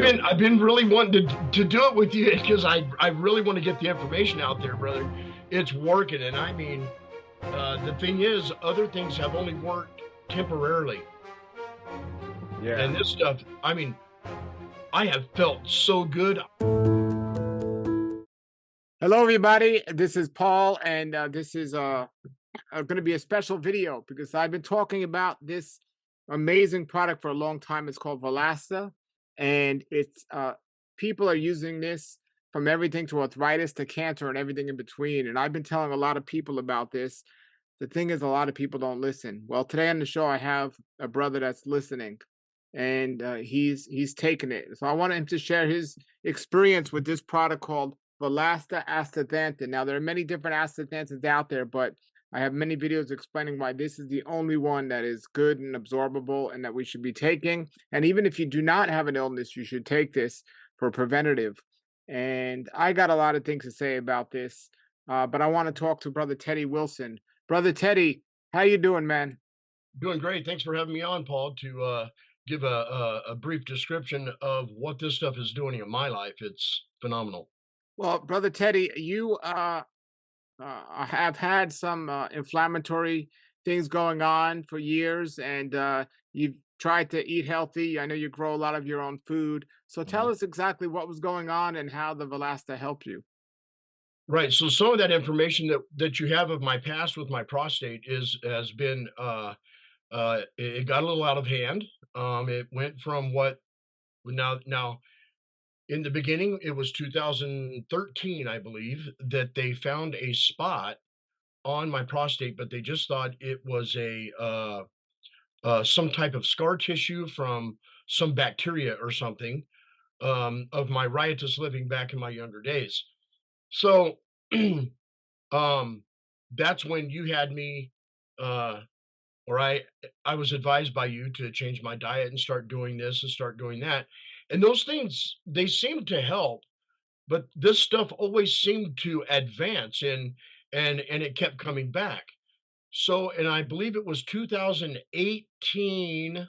you? I've been really wanting to do it with you because I really want to get the information out there, brother. It's working, and I mean, the thing is, other things have only worked temporarily, Yeah. and this stuff, I mean, I have felt so good. Hello, everybody. This is Paul, and this is going to be a special video because I've been talking about this amazing product for a long time. It's called Valasta, and it's people are using this from everything to arthritis to cancer and everything in between. And I've been telling a lot of people about this. The thing is, a lot of people don't listen. Well, today on the show, I have a brother that's listening, and he's taken it. So I wanted him to share his experience with this product called Valasta Astaxanthin. Now, there are many different astaxanthins out there, but I have many videos explaining why this is the only one that is good and absorbable and that we should be taking. And even if you do not have an illness, you should take this for preventative. And I got a lot of things to say about this, but I want to talk to Brother Teddy Wilson. Brother Teddy, how you doing, man? Doing great. Thanks for having me on, Paul, to give a brief description of what this stuff is doing in my life. It's phenomenal. Well, Brother Teddy, you have had some inflammatory things going on for years, and you've tried to eat healthy. I know you grow a lot of your own food. So tell Mhm. us exactly what was going on and how the Valasta helped you. Right. So some of that information that you have of my past with my prostate is has been it got a little out of hand. It went from what now in the beginning it was 2013, I believe, that they found a spot on my prostate, but they just thought it was a some type of scar tissue from some bacteria or something of my riotous living back in my younger days. So um, that's when you had me uh, or I was advised by you to change my diet and start doing this and start doing that. And those things they seem to help, but this stuff always seemed to advance and it kept coming back. So, and I believe it was 2018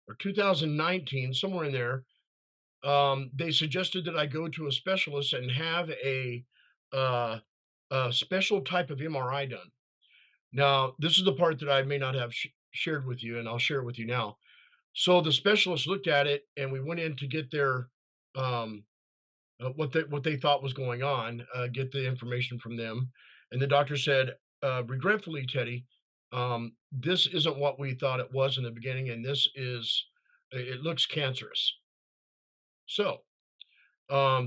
or 2019, somewhere in there. They suggested that I go to a specialist and have uh, a special type of MRI done. Now, this is the part that I may not have shared with you, and I'll share it with you now. So the specialist looked at it, and we went in to get their um, what they thought was going on, get the information from them, and the doctor said, "Regretfully, Teddy, this isn't what we thought it was in the beginning, and this is it looks cancerous." So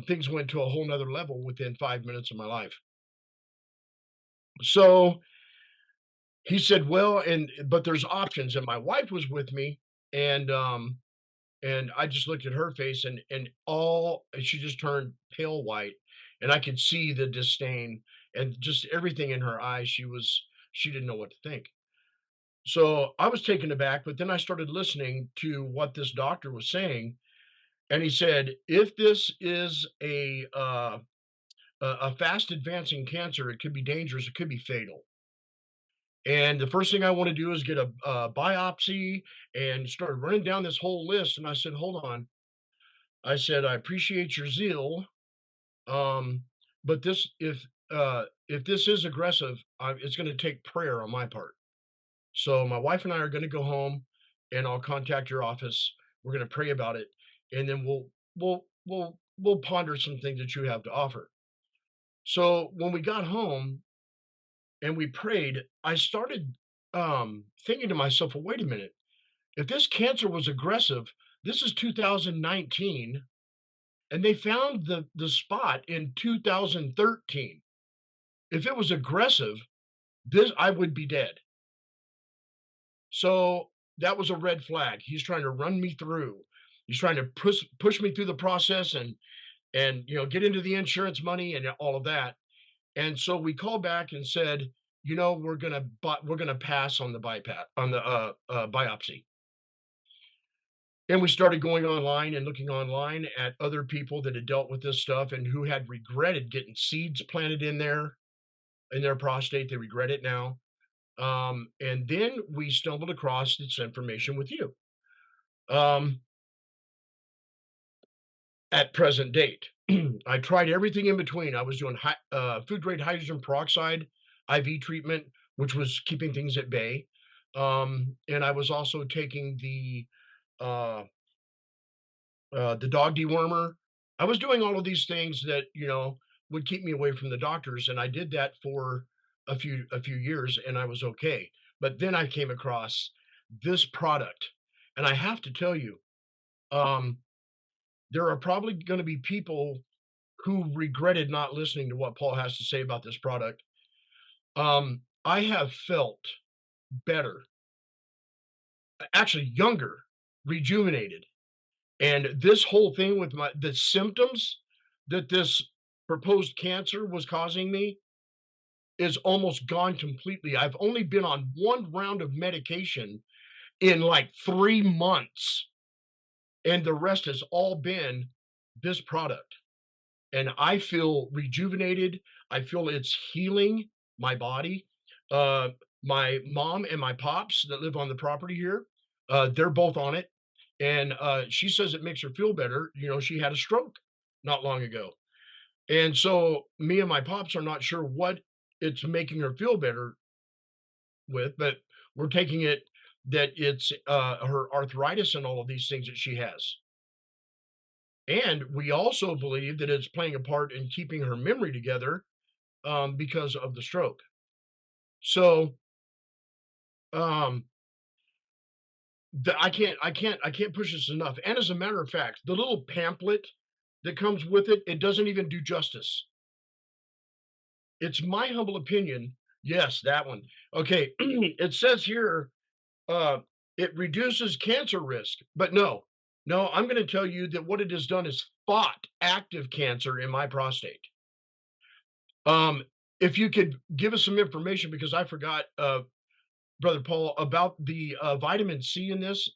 things went to a whole nother level within 5 minutes of my life. So he said, "Well, and but there's options." And my wife was with me, and and I just looked at her face, and all she just turned pale white, and I could see the disdain and just everything in her eyes. She didn't know what to think. So I was taken aback, but then I started listening to what this doctor was saying, and he said, "If this is a fast advancing cancer, it could be dangerous. It could be fatal." And the first thing I want to do is get a biopsy and started running down this whole list. And I said, hold on. I said, I appreciate your zeal. Um, but this, if this is aggressive, it's going to take prayer on my part. So my wife and I are going to go home and I'll contact your office. We're going to pray about it. And then we'll ponder some things that you have to offer. So when we got home, and we prayed, I started thinking to myself, well, wait a minute. If this cancer was aggressive, this is 2019, and they found the spot in 2013. If it was aggressive, this I would be dead. So that was a red flag. He's trying to run me through. He's trying to push me through the process and get into the insurance money and all of that. And so we called back and said, we're gonna pass on the bypass on the biopsy. And we started going online and looking online at other people that had dealt with this stuff and who had regretted getting seeds planted in their prostate. They regret it now. And then we stumbled across this information with you. um, at present date. I tried everything in between. I was doing food grade hydrogen peroxide IV treatment, which was keeping things at bay. And I was also taking uh, the dog dewormer. I was doing all of these things that would keep me away from the doctors, and I did that for a few years, and I was okay. But then I came across this product, and I have to tell you, um, there are probably going to be people who regretted not listening to what Paul has to say about this product. I have felt better, actually younger, rejuvenated. And this whole thing with the symptoms that this proposed cancer was causing me is almost gone completely. I've only been on one round of medication in like 3 months, and the rest has all been this product. And I feel rejuvenated. I feel it's healing my body. Uh, my mom and my pops that live on the property here, they're both on it, and she says it makes her feel better. She had a stroke not long ago, and so me and my pops are not sure what it's making her feel better with, but we're taking it that it's her arthritis and all of these things that she has. And we also believe that it's playing a part in keeping her memory together, because of the stroke. So, um, I can't push this enough. And as a matter of fact, the little pamphlet that comes with it, it doesn't even do justice. It's my humble opinion. Yes, that one. Okay, it says here, uh, it reduces cancer risk, but no, no, I'm going to tell you that what it has done is fought active cancer in my prostate. Um, if you could give us some information, because I forgot, Brother Paul, about the vitamin C in this.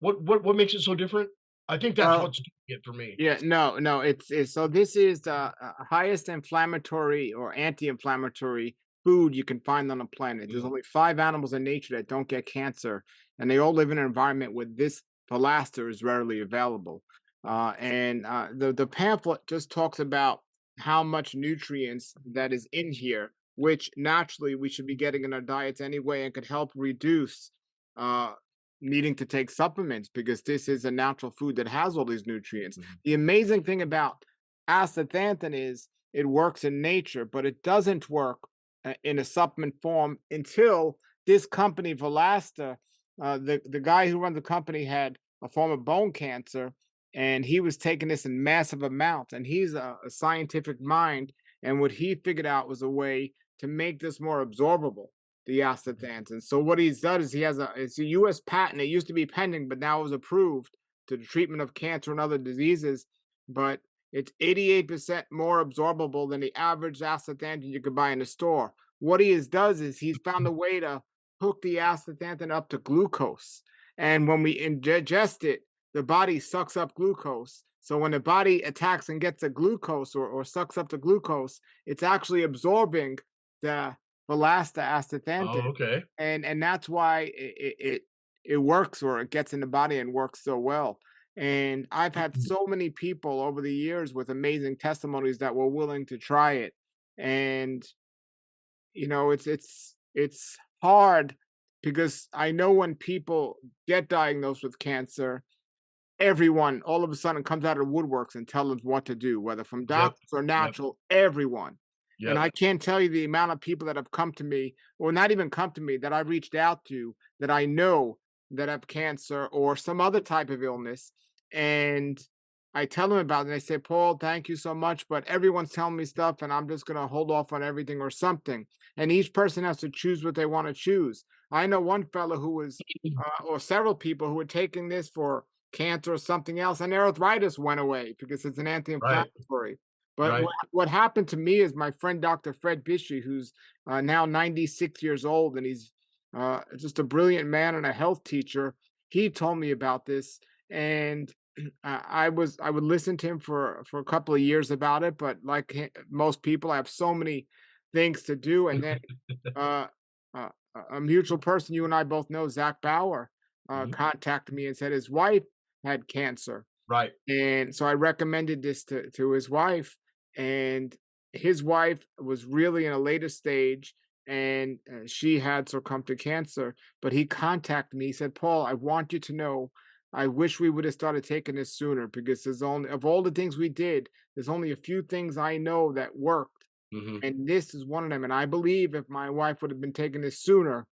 What makes it so different? I think that's Well, what's doing it for me. yeah, no, no, it's so this is the highest inflammatory or anti-inflammatory food you can find on the planet. There's Mm, only 5 animals in nature that don't get cancer, and they all live in an environment where this Valasta is rarely available. And the pamphlet just talks about how much nutrients that is in here, which naturally we should be getting in our diets anyway, and could help reduce uh, needing to take supplements because this is a natural food that has all these nutrients. mhm. The amazing thing about astaxanthin is it works in nature, but it doesn't work in a supplement form until this company, Valasta, the guy who runs the company had a form of bone cancer, and he was taking this in massive amounts. And he's a scientific mind, and what he figured out was a way to make this more absorbable, the astaxanthin. So what he's done is he has it's a U.S. patent. It used to be pending, but now it was approved to the treatment of cancer and other diseases, but it's 88% more absorbable than the average astaxanthin you could buy in the store. What he is does is he's found a way to hook the astaxanthin up to glucose. And when we ingest it, the body sucks up glucose. So when the body attacks and gets the glucose or sucks up the glucose, it's actually absorbing the Valasta astaxanthin. Oh, okay. And that's why it works, or it gets in the body and works so well. And I've had so many people over the years with amazing testimonies that were willing to try it. And it's hard because I know when people get diagnosed with cancer, everyone all of a sudden comes out of the woodworks and tells them what to do, whether from Yep. doctors or Yep. natural, everyone. And Yep. I can't tell you the amount of people that have come to me, or not even come to me, that I've reached out to that I know that have cancer or some other type of illness. And I tell them about it, and they say, Paul, thank you so much, but everyone's telling me stuff, and I'm just going to hold off on everything or something. And each person has to choose what they want to choose. I know one fellow who was, or several people who were taking this for cancer or something else, and their arthritis went away because it's an Right. anti-inflammatory. But Right. what happened to me is my friend Dr. Fred Bishop, who's now 96 years old, and he's just a brilliant man and a health teacher. He told me about this, and I would listen to him for a couple of years about it. But like most people, I have so many things to do, and then uh, a mutual person you and I both know, Zach Bauer. Mhm. contacted me and said his wife had cancer. Right. And so I recommended this to his wife, and his wife was really in a later stage, and she had succumbed to cancer. But he contacted me. He said, "Paul, I want you to know, I wish we would have started taking this sooner because there's only of all the things we did, there's only a few things I know that worked, Mhm. and this is one of them. And I believe if my wife would have been taking this sooner,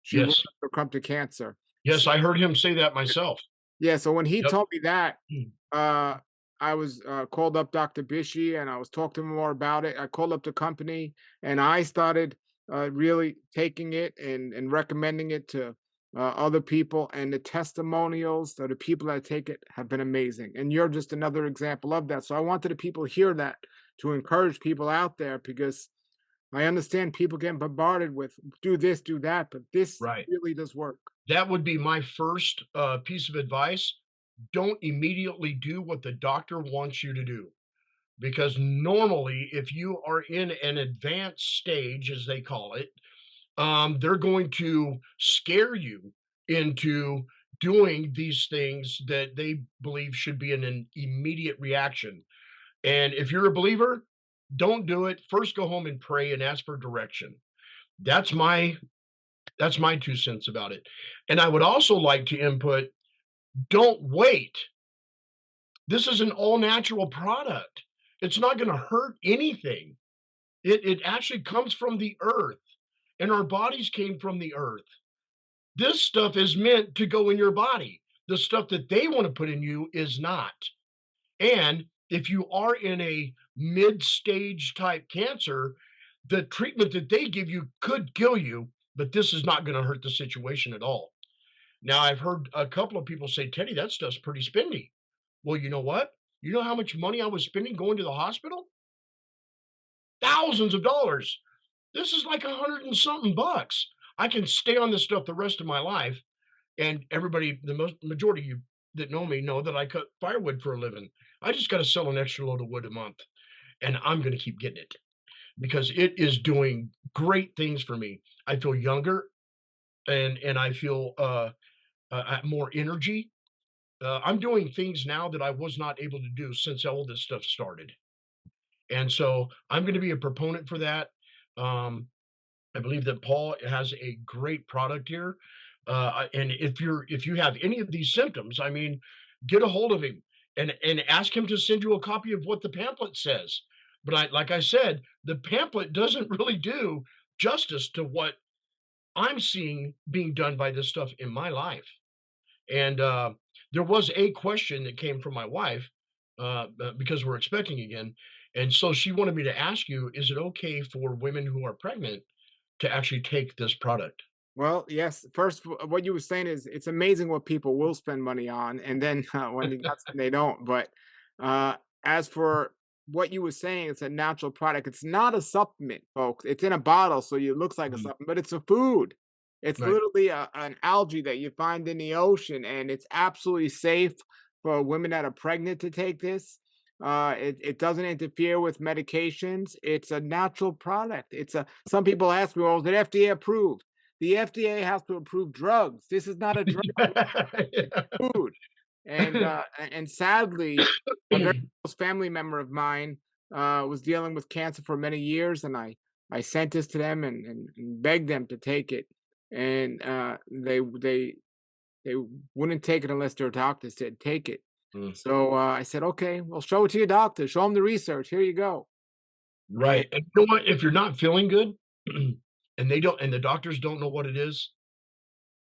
she would Yes. have succumbed to cancer." Yes, I heard him say that myself. Yeah, so when he Yep. told me that, Mm. uh, I was called up Dr. Bishi and I was talking to him more about it. I called up the company and I started really taking it and recommending it to other people. And the testimonials of the people that take it have been amazing. And you're just another example of that. So I wanted the people to hear that to encourage people out there because I understand people getting bombarded with do this, do that, but this Right. really does work. That would be my first, piece of advice. Don't immediately do what the doctor wants you to do, because normally, if you are in an advanced stage, as they call it, they're going to scare you into doing these things that they believe should be an immediate reaction. And if you're a believer, don't do it. First, go home and pray and ask for direction. That's my that's my 2 cents about it. And I would also like to input, don't wait. This is an all natural product. It's not going to hurt anything. It actually comes from the earth, and our bodies came from the earth. This stuff is meant to go in your body. The stuff that they want to put in you is not. And if you are in a mid stage type cancer, the treatment that they give you could kill you, but this is not going to hurt the situation at all. Now, I've heard a couple of people say, Teddy, that stuff's pretty spendy. Well, you know what? You know how much money I was spending going to the hospital? Thousands of dollars. This is like 100 and something bucks. I can stay on this stuff the rest of my life. And everybody, the most majority of you that know me know that I cut firewood for a living. I just got to sell an extra load of wood a month, and I'm going to keep getting it because it is doing great things for me. I feel younger, and I feel more energy. I'm doing things now that I was not able to do since all this stuff started, and so I'm going to be a proponent for that. Um, I believe that Paul has a great product here. And if you have any of these symptoms, I mean, get a hold of him and ask him to send you a copy of what the pamphlet says. But like I said, the pamphlet doesn't really do justice to what I'm seeing being done by this stuff in my life. And there was a question that came from my wife because we're expecting again. And so she wanted me to ask you, is it okay for women who are pregnant to actually take this product? Well, yes. First, what you were saying is it's amazing what people will spend money on, and then when they got some, they don't. But uh, as for what you were saying, it's a natural product. It's not a supplement, folks. It's in a bottle, so it looks like a Mhm. supplement, but it's a food. It's Right. literally an algae that you find in the ocean, and it's absolutely safe for women that are pregnant to take this. It doesn't interfere with medications. It's a natural product. It's a. Some people ask me, "Well, is it FDA approved?" The FDA has to approve drugs. This is not a drug, it's food. And sadly, a very close family member of mine was dealing with cancer for many years, and I sent this to them and begged them to take it, and they wouldn't take it unless their doctor said take it. Mm. So I said, okay, well, show it to your doctor. Show them the research. Here you go. And Right, and you know what? If you're not feeling good, and they don't and the doctors don't know what it is,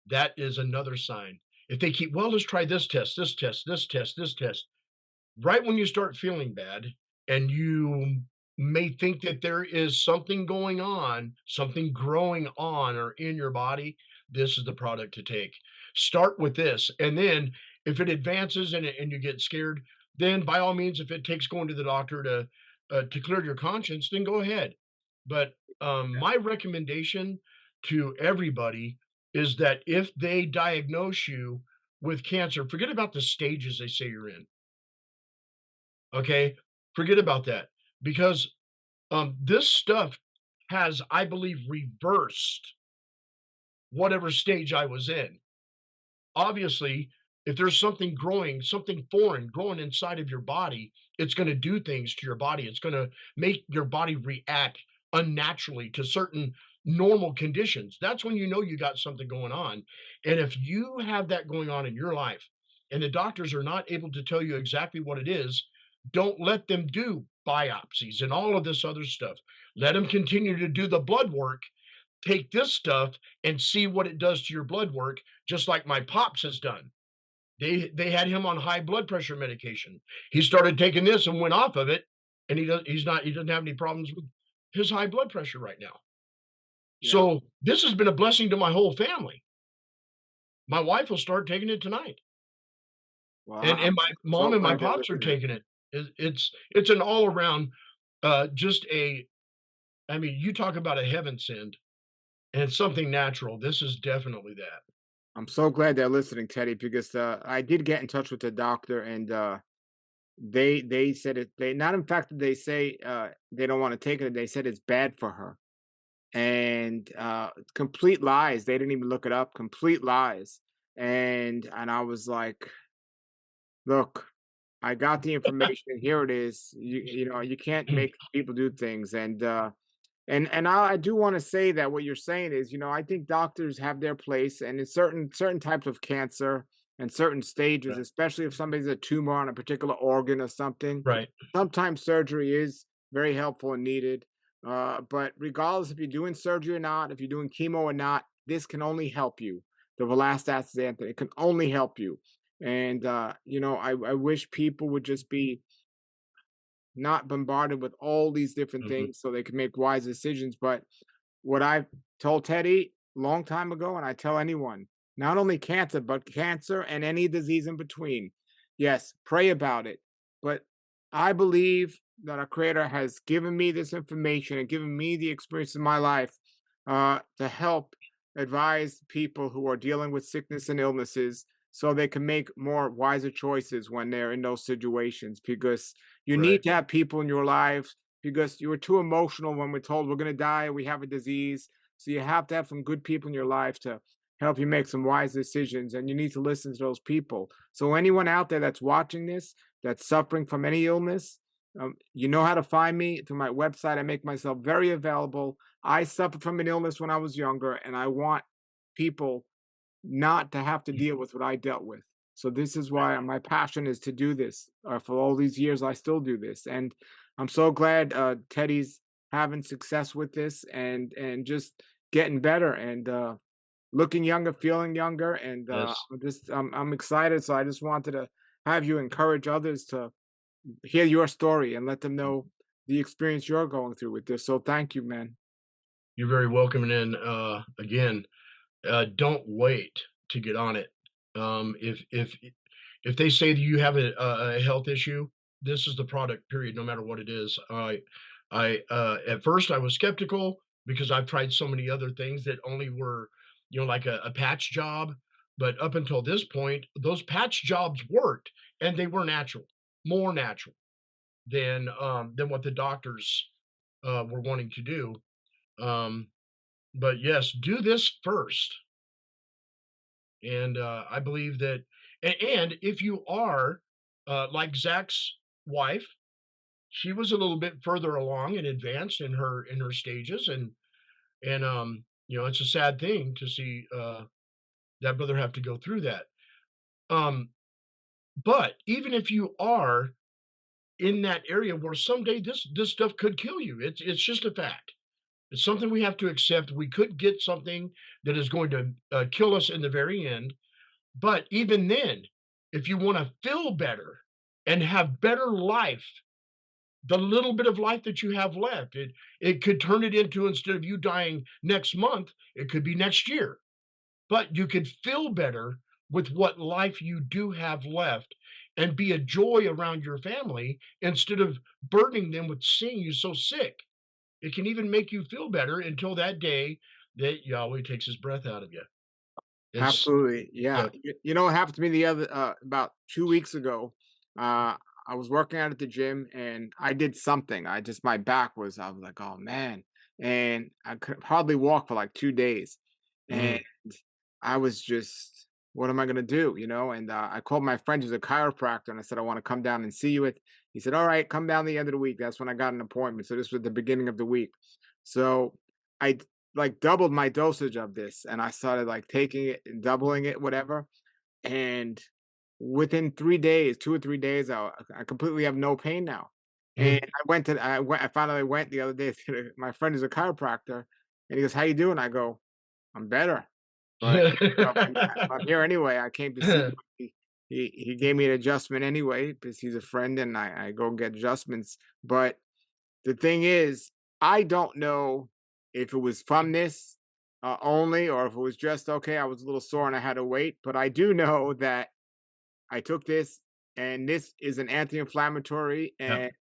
that is another sign. If they keep, "Well, let's try this test, this test, this test, this test." Right when you start feeling bad and you may think that there is something going on, something growing on or in your body, this is the product to take. Start with this. And then if it advances and you get scared, then by all means, if it takes going to the doctor to clear your conscience, then go ahead. But my recommendation to everybody is that if they diagnose you with cancer, forget about the stages they say you're in. Okay, forget about that because this stuff has, I believe, reversed whatever stage I was in. obviously, if there's something growing, something foreign growing inside of your body, it's going to do things to your body. It's going to make your body react unnaturally to certain normal conditions. That's when you know you got something going on. And if you have that going on in your life and the doctors are not able to tell you exactly what it is, don't let them do biopsies and all of this other stuff. Let them continue to do the blood work. Take this stuff and see what it does to your blood work, just like my pops has done. They had him on high blood pressure medication. He started taking this and went off of it, and he doesn't have any problems with his high blood pressure right now. Yeah. So this has been a blessing to my whole family. My wife will start taking it tonight, Well, and my so mom and my glad they're pops are listening. taking it. It's an all around just a. I mean, you talk about a heaven send and something natural. This is definitely that. I'm so glad they're listening, Teddy, because I did get in touch with the doctor, and they said it. They not in fact that they say they don't want to take it. They said it's bad for her, and complete lies. They didn't even look it up. Complete lies. And I was like, look, I got the information. Here it is. You know, you can't make people do things. And I do want to say that what you're saying is, you know, I think doctors have their place, and in certain types of cancer and certain stages, Right. especially if somebody's a tumor on a particular organ or something, Right. sometimes surgery is very helpful and needed. But regardless if you're doing surgery or not, if you're doing chemo or not, this can only help you. The Valasta Astaxanthin, it can only help you. And you know, I wish people would just be not bombarded with all these different Mhm. things so they can make wise decisions. But what I've told Teddy long time ago, and I tell anyone, not only cancer, but cancer and any disease in between. Yes, pray about it. But I believe that our Creator has given me this information and given me the experience in my life to help advise people who are dealing with sickness and illnesses so they can make more wiser choices when they're in those situations, because you Right. need to have people in your lives, because you were too emotional when we're told we're going to die, we have a disease. So you have to have some good people in your life to help you make some wise decisions, and you need to listen to those people. So anyone out there that's watching this, that's suffering from any illness, you know how to find me through my website. I make myself very available. I suffered from an illness when I was younger, and I want people not to have to deal with what I dealt with. So this is why my passion is to do this. For all these years, I still do this, and I'm so glad Teddy's having success with this, and just getting better, and looking younger, feeling younger, and Yes. I'm excited. So I just wanted to have you encourage others to hear your story and let them know the experience you're going through with this. So thank you, man. You're very welcome. And then again, don't wait to get on it. If they say that you have a health issue, this is the product. Period. No matter what it is. I at first I was skeptical because I've tried so many other things that only were, like a patch job. But up until this point, those patch jobs worked, and they were natural, more natural than what the doctors were wanting to do. Um, but yes, do this first. And I believe that, and if you are like Zach's wife, she was a little bit further along and advanced in her stages, and it's a sad thing to see that brother have to go through that. Um, but even if you are in that area where someday this stuff could kill you, it's just a fact. It's something we have to accept. We could get something that is going to kill us in the very end. But even then, if you wanna feel better and have better life, the little bit of life that you have left, it could turn it into, instead of you dying next month, it could be next year. But you could feel better with what life you do have left and be a joy around your family instead of burdening them with seeing you so sick. It can even make you feel better until that day that Yahweh takes his breath out of you. It's Absolutely. Yeah. uh, You know what happened to me the other about 2 weeks ago? Uh I was working out at the gym, and I did something. My back was, I was like, oh man. And I could hardly walk for like 2 days. And mm, I was just what am I going to do? And I called my friend who's a chiropractor and I said, I want to come down and see you. He said, all right, come down the end of the week. That's when I got an appointment. So this was the beginning of the week. So like doubled my dosage of this and I started like taking it and doubling it, whatever. And within 3 days, 2 or 3 days, I completely have no pain now. And Mhm. I finally went the other day to my friend is a chiropractor and he goes, how you doing? I go, I'm better. But I'm here anyway. I came to see him. He gave me an adjustment anyway because he's a friend and I go get adjustments. But the thing is, I don't know if it was from this only or if it was just okay. I was a little sore and I had to wait. But I do know that I took this and this is an anti-inflammatory Yeah, and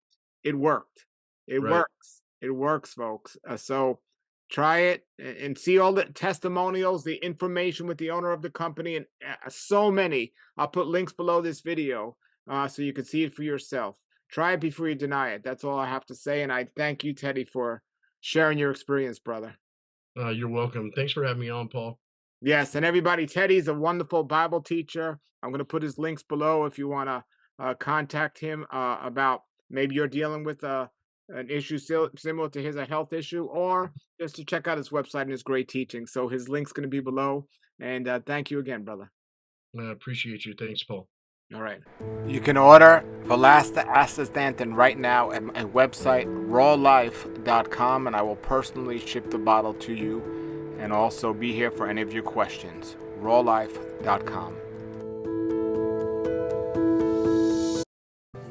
it worked. It right. works. It works, folks. So try it and see all the testimonials, the information with the owner of the company, and so many. I'll put links below this video so you can see it for yourself. Try it before you deny it. That's all I have to say. And I thank you, Teddy, for sharing your experience, brother. You're welcome. Thanks for having me on, Paul. Yes, and everybody, Teddy's a wonderful Bible teacher. I'm going to put his links below if you want to contact him about maybe you're dealing with an issue similar to his, a health issue, or just to check out his website and his great teaching. So his link's going to be below. And thank you again, brother. I appreciate you. Thanks, Paul. All right. You can order Valasta Astaxanthin right now at my website, rawlife.com, and I will personally ship the bottle to you and also be here for any of your questions. rawlife.com.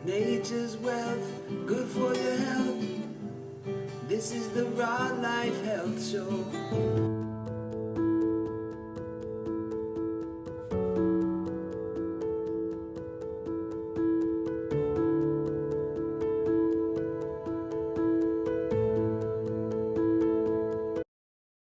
Nature's wealth, good for your health. This is the Raw Life Health Show.